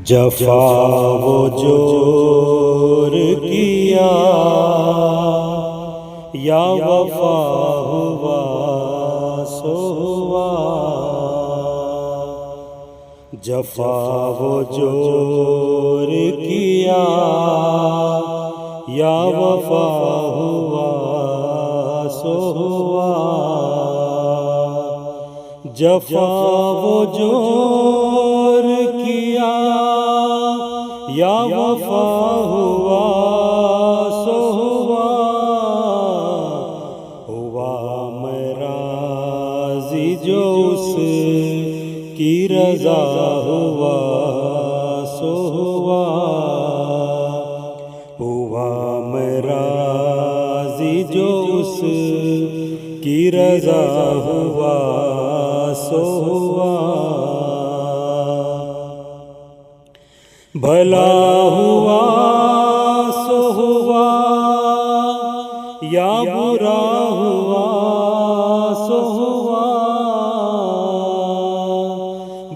جفا وہ جور کیا یا وفا ہوا سو ہوا، جفا وہ جور کیا یا وفا ہوا سو ہوا، جفا وہ جور کیا یا وفا ہوا سو ہوا، ہوا میں راضی جو اس کی رضا ہوا سو ہوا، ہوا میں راضی جو اس کی رضا ہوا سو ہوا، بھلا ہوا سو ہوا یا برا ہوا سو ہوا،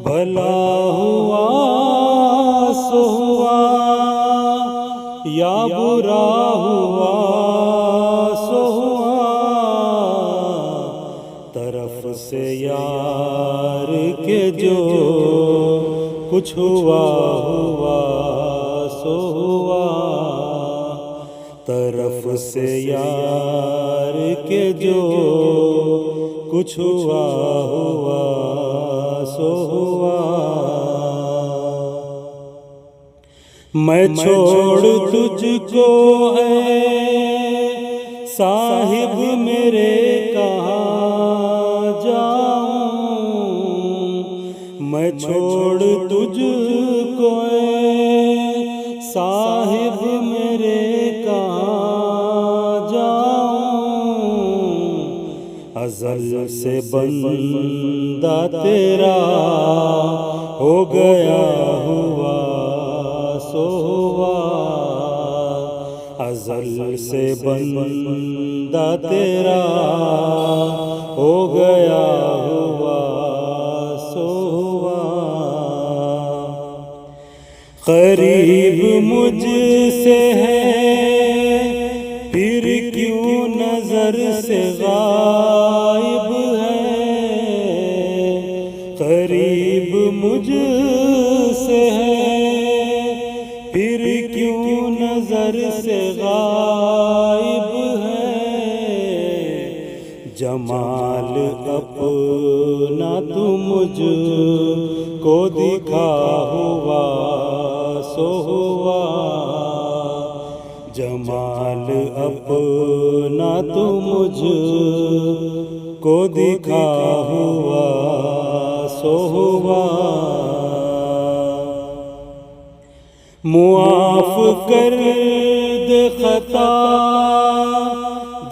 بھلا ہوا سو ہوا یا برا ہوا سو ہوا، طرف سے یار کے جو کچھ ہوا ہوا سو ہوا، طرف سے یار کے جو کچھ ہوا ہوا سو ہوا، میں چھوڑ تجھ کو ہے صاحب میرے کہاں جاؤں، میں چھوڑ تجھ کو صاحب میرے کہاں جاؤں، ازل سے بندہ تیرا ہو گیا ہوا سو ہوا، ازل سے بندہ تیرا ہو گیا ہوا سو ہوا، قریب مجھ سے ہے پھر کیوں نظر سے غائب ہے، قریب مجھ سے ہے پھر کیوں نظر سے غائب ہے، جمال اپنا تو مجھ کو دکھا ہوا سو ہوا، جمال اپنا تو مجھ کو دکھا ہوا سو ہوا، معاف کر دے خطا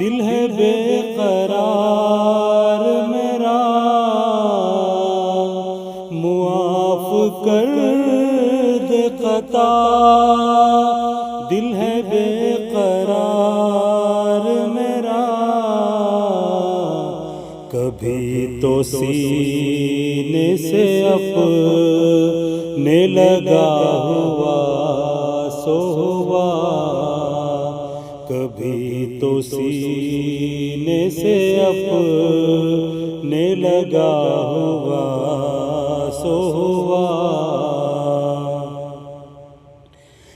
دل ہے بے قرار میرا، معاف کر دے خطا دل ہے بے قرار میرا، کبھی تو سینے سے اپنے لگا ہوا سو ہوا، کبھی تو سینے سے اپنے لگا ہوا سو ہوا،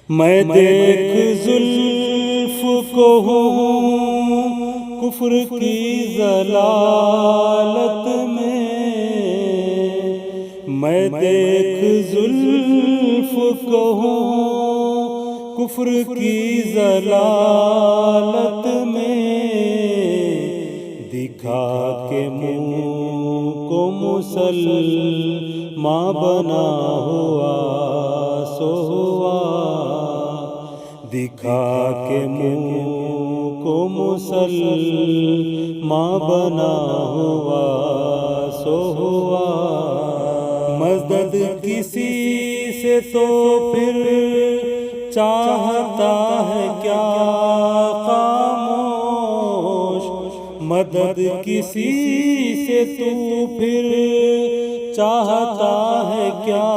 میں دیکھ زلف کو ہوں کفر کی ضلالت میں، میں دیکھ زلف کو ہوں کفر کی ضلالت میں، دکھا کے منہ کو مسلماں بنا ہوا سو ہوا، دکھا کے منہ کو مسلماں بنا ہوا سو ہوا، مدد کسی سے تو پھر چاہتا ہے کیا خاموش، مدد کسی سے تو پھر چاہتا ہے کیا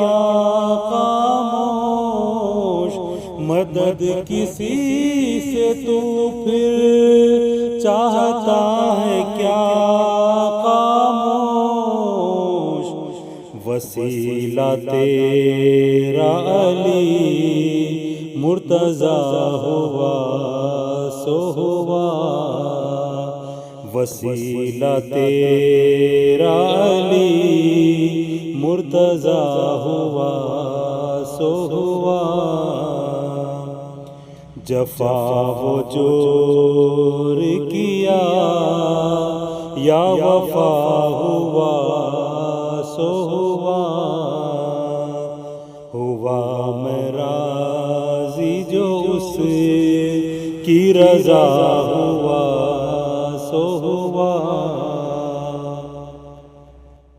خاموش، مدد کسی سے تو پھر چاہتا ہے کیا خاموش، وسیلہ تیرا علی مرتضیٰ ہوا سو ہوا، وسیلہ تیرا علی مرتضیٰ ہوا سو ہوا، جفا وہ جور کیا یا وفا ہوا سو ہوا، ہوا میں راضی جو اس کی رضا